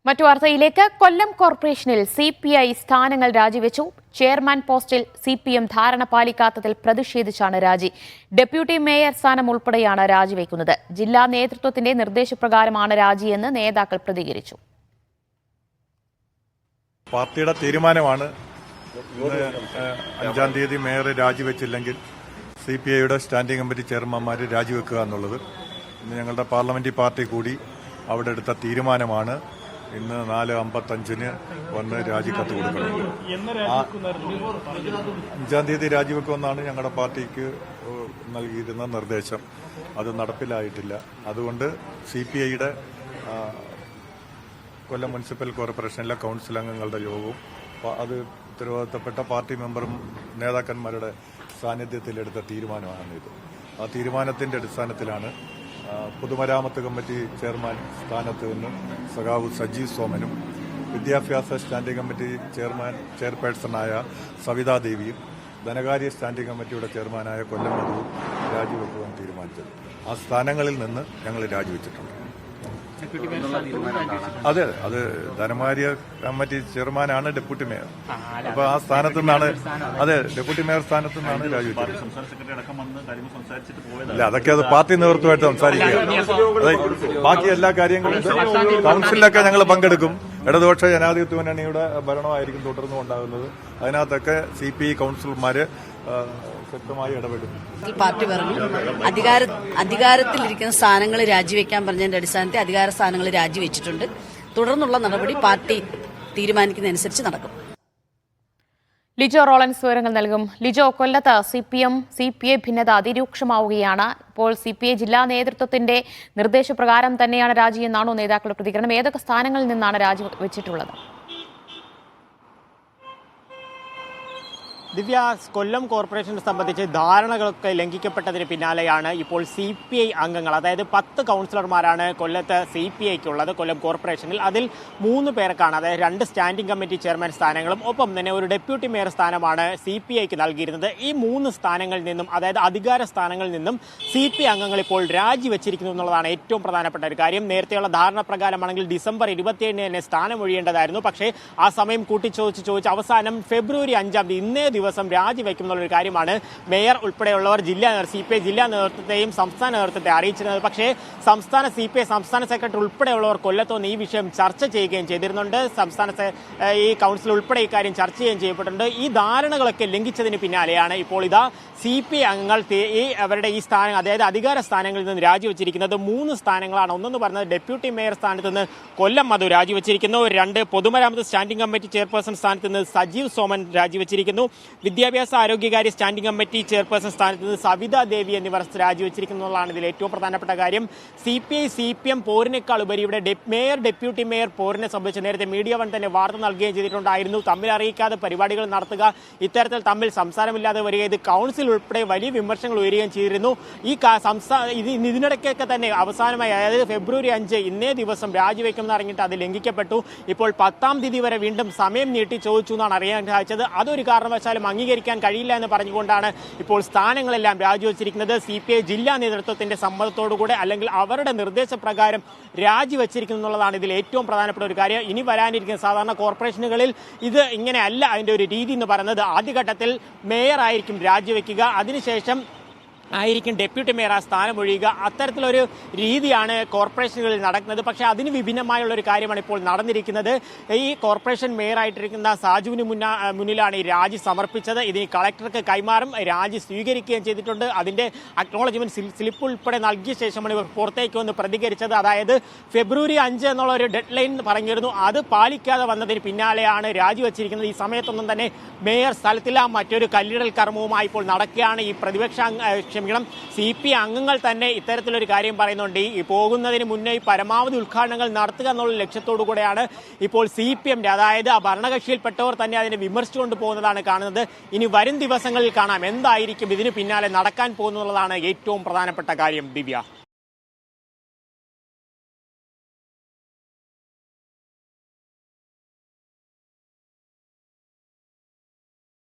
മറ്റു വാർത്തയിലേക്ക്. കൊല്ലം കോർപ്പറേഷനിൽ CPI സ്ഥാനങ്ങൾ രാജിവെച്ചു. ചെയർമാൻ പോസ്റ്റിൽ CPM ധാരണ പാലിക്കാത്തതിൽ പ്രതിഷേധിച്ചാണ് രാജി. ഡെപ്യൂട്ടി മേയർ സ്ഥാനം ഉൾപ്പെടെയാണ് രാജിവെക്കുന്നത്. ജില്ലാ നേതൃത്വത്തിന്റെ നിർദ്ദേശപ്രകാരമാണ് രാജിയെന്ന് നേതാക്കൾ പ്രതികരിച്ചു. പാർട്ടിയുടെ തീരുമാനമാണ്. 5-ാം തീയതി മേയർ രാജിവെച്ചില്ലെങ്കിൽ CPIയുടെ സ്റ്റാൻഡിംഗ് കമ്മിറ്റി ചെയർമാൻമാർ രാജിവെക്കുക എന്നുള്ളത് ഇന്ന് ഞങ്ങളുടെ പാർലമെന്ററി പാർട്ടി കൂടി അവിടെ എടുത്ത തീരുമാനമാണ്. ഇന്ന് 4:55 വന്ന് രാജിക്കത്ത് കൊടുക്കണം. 5-ാം തീയതി രാജിവെക്കുമെന്നാണ് ഞങ്ങളുടെ പാർട്ടിക്ക് നൽകിയിരുന്ന നിർദ്ദേശം. അത് നടപ്പിലായിട്ടില്ല. അതുകൊണ്ട് CPIയുടെ കൊല്ലം മുനിസിപ്പൽ കോർപ്പറേഷനിലെ കൌൺസിൽ അംഗങ്ങളുടെ യോഗവും അത് ഉത്തരവാദിത്തപ്പെട്ട പാർട്ടി മെമ്പറും നേതാക്കന്മാരുടെ സാന്നിധ്യത്തിലെടുത്ത തീരുമാനമാണ് ഇത്. ആ തീരുമാനത്തിന്റെ അടിസ്ഥാനത്തിലാണ് പൊതുമരാമത്ത് കമ്മിറ്റി ചെയർമാൻ സ്ഥാനത്ത് നിന്ന് സഖാവ് സജീവ് സോമനും വിദ്യാഭ്യാസ സ്റ്റാൻഡിംഗ് കമ്മിറ്റി ചെയർപേഴ്സണായ സവിതാദേവിയും ധനകാര്യ സ്റ്റാൻഡിംഗ് കമ്മിറ്റിയുടെ ചെയർമാനായ കൊല്ലം മധുവും രാജിവെക്കുവാൻ തീരുമാനിച്ചത്. ആ സ്ഥാനങ്ങളിൽ നിന്ന് ഞങ്ങൾ രാജിവെച്ചിട്ടുണ്ട്. അതെ, അത് ധനകാര്യ കമ്മിറ്റി ചെയർമാനാണ് ഡെപ്യൂട്ടി മേയർ. അപ്പൊ ആ സ്ഥാനത്ത് നിന്നാണ്, അതെ, ഡെപ്യൂട്ടി മേയർ സ്ഥാനത്ത് നിന്നാണ് രാജിവെച്ചത്. അല്ല, അതൊക്കെ അത് പാർട്ടി നേതൃത്വമായിട്ട് സംസാരിക്കുക. ബാക്കി എല്ലാ കാര്യങ്ങളും കൌൺസിലൊക്കെ ഞങ്ങൾ പങ്കെടുക്കും. ഇടതുപക്ഷ ജനാധിപത്യ മുന്നണിയുടെ ഭരണമായിരിക്കും തുടർന്നും ഉണ്ടാകുന്നത്. അതിനകത്തൊക്കെ CPI കൌൺസിലർമാര് ശക്തമായി ഇടപെടും. പാർട്ടി പറഞ്ഞു അധികാരത്തിലിരിക്കുന്ന സ്ഥാനങ്ങൾ രാജിവെക്കാൻ പറഞ്ഞതിന്റെ അടിസ്ഥാനത്തിൽ അധികാര സ്ഥാനങ്ങൾ രാജിവെച്ചിട്ടുണ്ട്. തുടർന്നുള്ള നടപടി പാർട്ടി തീരുമാനിക്കുന്നതനുസരിച്ച് നടക്കും. ലിജോ റോളൻസ് വിവരങ്ങൾ നൽകും. ലിജോ, കൊല്ലത്ത് CPI ഭിന്നത അതിരൂക്ഷമാവുകയാണ്. ഇപ്പോൾ CPI ജില്ലാ നേതൃത്വത്തിന്റെ നിർദ്ദേശപ്രകാരം തന്നെയാണ് രാജിയെന്നാണോ നേതാക്കളുടെ പ്രതികരണം? ഏതൊക്കെ സ്ഥാനങ്ങളിൽ നിന്നാണ് രാജി വെച്ചിട്ടുള്ളത്? ദിവ്യ, കൊല്ലം കോർപ്പറേഷനെ സംബന്ധിച്ച് ധാരണകളൊക്കെ ലംഘിക്കപ്പെട്ടതിന് പിന്നാലെയാണ് ഇപ്പോൾ CPI അംഗങ്ങൾ, അതായത് 10 കൗൺസിലർമാരാണ് കൊല്ലത്ത് CPIക്കുള്ളത് കൊല്ലം കോർപ്പറേഷനിൽ. അതിൽ 3 പേർക്കാണ്, അതായത് 2 സ്റ്റാൻഡിംഗ് കമ്മിറ്റി ചെയർമാൻ സ്ഥാനങ്ങളും ഒപ്പം തന്നെ ഒരു ഡെപ്യൂട്ടി മേയർ സ്ഥാനമാണ് CPIക്ക് നൽകിയിരുന്നത്. ഈ 3 സ്ഥാനങ്ങളിൽ നിന്നും, അതായത് അധികാര സ്ഥാനങ്ങളിൽ നിന്നും CPI അംഗങ്ങൾ ഇപ്പോൾ രാജിവെച്ചിരിക്കുന്നു എന്നുള്ളതാണ് ഏറ്റവും പ്രധാനപ്പെട്ട ഒരു കാര്യം. നേരത്തെയുള്ള ധാരണ പ്രകാരമാണെങ്കിൽ ഡിസംബർ 27 തന്നെ സ്ഥാനം ഒഴിയേണ്ടതായിരുന്നു. പക്ഷേ ആ സമയം കൂട്ടിച്ചോദിച്ച് അവസാനം ഫെബ്രുവരി 5-ാം തീയതി ഇന്നേ ദിവസം രാജിവെക്കും എന്നുള്ളൊരു കാര്യമാണ് മേയർ ഉൾപ്പെടെയുള്ളവർ CPI ജില്ലാ നേതൃത്വത്തെയും സംസ്ഥാന നേതൃത്വത്തെ അറിയിച്ചിരുന്നത്. പക്ഷേ CPI സംസ്ഥാന സെക്രട്ടറി ഉൾപ്പെടെയുള്ളവർ കൊല്ലത്തൊന്ന് ഈ വിഷയം ചർച്ച ചെയ്യുകയും ചെയ്തിരുന്നുണ്ട്. ഈ കൗൺസിൽ ഉൾപ്പെടെ ഇക്കാര്യം ചർച്ച ചെയ്യുകയും ചെയ്യപ്പെട്ടിട്ടുണ്ട്. ഈ ധാരണകളൊക്കെ ലംഘിച്ചതിന് പിന്നാലെയാണ് ഇപ്പോൾ ഇതാ CPI അംഗങ്ങൾ അവരുടെ ഈ സ്ഥാനം, അതായത് അധികാര സ്ഥാനങ്ങളിൽ നിന്ന് രാജിവെച്ചിരിക്കുന്നത്. 3 സ്ഥാനങ്ങളാണ്. ഒന്നെന്ന് പറഞ്ഞത് ഡെപ്യൂട്ടി മേയർ സ്ഥാനത്ത് നിന്ന് കൊല്ലം മധു രാജിവെച്ചിരിക്കുന്നു. 2 പൊതുമരാമത്ത് സ്റ്റാൻഡിംഗ് കമ്മിറ്റി ചെയർപേഴ്സൺ സ്ഥാനത്ത് നിന്ന് സജീവ് സോമൻ രാജിവെച്ചിരിക്കുന്നു. വിദ്യാഭ്യാസ ആരോഗ്യകാര്യ സ്റ്റാൻഡിംഗ് കമ്മിറ്റി ചെയർപേഴ്സൺ സ്ഥാനത്ത് നിന്ന് സവിതാദേവി എന്നിവർ രാജിവെച്ചിരിക്കുന്നതാണ് ഇതിൽ ഏറ്റവും പ്രധാനപ്പെട്ട കാര്യം. CPI CPM പോരിനേക്കാൾ ഉപരി ഇവിടെ മേയർ ഡെപ്യൂട്ടി മേയർ പോരിനെ സംബന്ധിച്ച് നേരത്തെ മീഡിയ വൺ തന്നെ വാർത്ത നൽകുകയും ചെയ്തിട്ടുണ്ടായിരുന്നു. തമ്മിൽ അറിയിക്കാതെ പരിപാടികൾ നടത്തുക, ഇത്തരത്തിൽ തമ്മിൽ സംസാരമില്ലാതെ വരിക, ഇത് കൗൺസിൽ ഉൾപ്പെടെ വലിയ വിമർശനങ്ങൾ ഉയരുകയും ചെയ്തിരുന്നു. ഇതിനിടയ്ക്കൊക്കെ തന്നെ അവസാനമായി, അതായത് ഫെബ്രുവരി 5 ഇന്നേ ദിവസം രാജിവെക്കുമെന്ന് അറിഞ്ഞിട്ട് അത് ലംഘിക്കപ്പെട്ടു. ഇപ്പോൾ 10-ാം തീയതി വരെ വീണ്ടും സമയം നീട്ടി ചോദിച്ചു എന്നാണ് അറിയാൻ സാധിച്ചത്. അതൊരു കാരണവശാലും അംഗീകരിക്കാൻ കഴിയില്ല എന്ന് പറഞ്ഞുകൊണ്ടാണ് ഇപ്പോൾ സ്ഥാനങ്ങളെല്ലാം രാജിവെച്ചിരിക്കുന്നത്. CPI ജില്ലാ നേതൃത്വത്തിന്റെ സമ്മതത്തോടുകൂടെ അല്ലെങ്കിൽ അവരുടെ നിർദ്ദേശപ്രകാരം രാജിവെച്ചിരിക്കുന്നു എന്നുള്ളതാണ് ഇതിൽ ഏറ്റവും പ്രധാനപ്പെട്ട ഒരു കാര്യം. ഇനി വരാനിരിക്കുന്ന സാധാരണ കോർപ്പറേഷനുകളിൽ ഇത് ഇങ്ങനെയല്ല. അതിന്റെ ഒരു രീതി എന്ന് പറയുന്നത് ആദ്യഘട്ടത്തിൽ മേയർ ആയിരിക്കും രാജിവെക്കുക, അതിനുശേഷം ആയിരിക്കും ഡെപ്യൂട്ടി മേയർ ആ സ്ഥാനം ഒഴിയുക. അത്തരത്തിലൊരു രീതിയാണ് കോർപ്പറേഷനുകളിൽ നടക്കുന്നത്. പക്ഷേ അതിന് വിഭിന്നമായുള്ള ഒരു കാര്യമാണ് ഇപ്പോൾ നടന്നിരിക്കുന്നത്. ഈ കോർപ്പറേഷൻ മേയറായിട്ടിരിക്കുന്ന സാജുവിന് മുന്നിലാണ് ഈ രാജി സമർപ്പിച്ചത്. ഇതിന് കളക്ടർക്ക് കൈമാറും, രാജി സ്വീകരിക്കുകയും ചെയ്തിട്ടുണ്ട്. അതിന്റെ അക്നോളജ്മെന്റ് സ്ലിപ്പ് ഉൾപ്പെടെ നൽകിയ ശേഷമാണ് ഇവർ പുറത്തേക്ക് വന്ന് പ്രതികരിച്ചത്. അതായത് ഫെബ്രുവരി 5 എന്നുള്ള ഒരു ഡെഡ് ലൈൻ പറഞ്ഞിരുന്നു, അത് പാലിക്കാതെ വന്നതിന് പിന്നാലെയാണ് രാജിവെച്ചിരിക്കുന്നത്. ഈ സമയത്തൊന്നും തന്നെ മേയർ സ്ഥലത്തില്ല. മറ്റൊരു കല്ലിടൽ കർമ്മവുമായി ഇപ്പോൾ നടക്കുകയാണ്. ഈ CPI അംഗങ്ങൾ തന്നെ ഇത്തരത്തിലൊരു കാര്യം പറയുന്നുണ്ട്. ഈ പോകുന്നതിന് മുന്നേ പരമാവധി ഉദ്ഘാടനങ്ങൾ നടത്തുക എന്നുള്ള ലക്ഷ്യത്തോടു കൂടെയാണ് ഇപ്പോൾ CPM, അതായത് ആ ഭരണകക്ഷിയിൽപ്പെട്ടവർ തന്നെ അതിനെ വിമർശിച്ചുകൊണ്ട് പോകുന്നതാണ് കാണുന്നത്. ഇനി വരും ദിവസങ്ങളിൽ കാണാം എന്തായിരിക്കും ഇതിന് പിന്നാലെ നടക്കാൻ പോകുന്നതാണ് ഏറ്റവും പ്രധാനപ്പെട്ട കാര്യം. ദിവ്യ.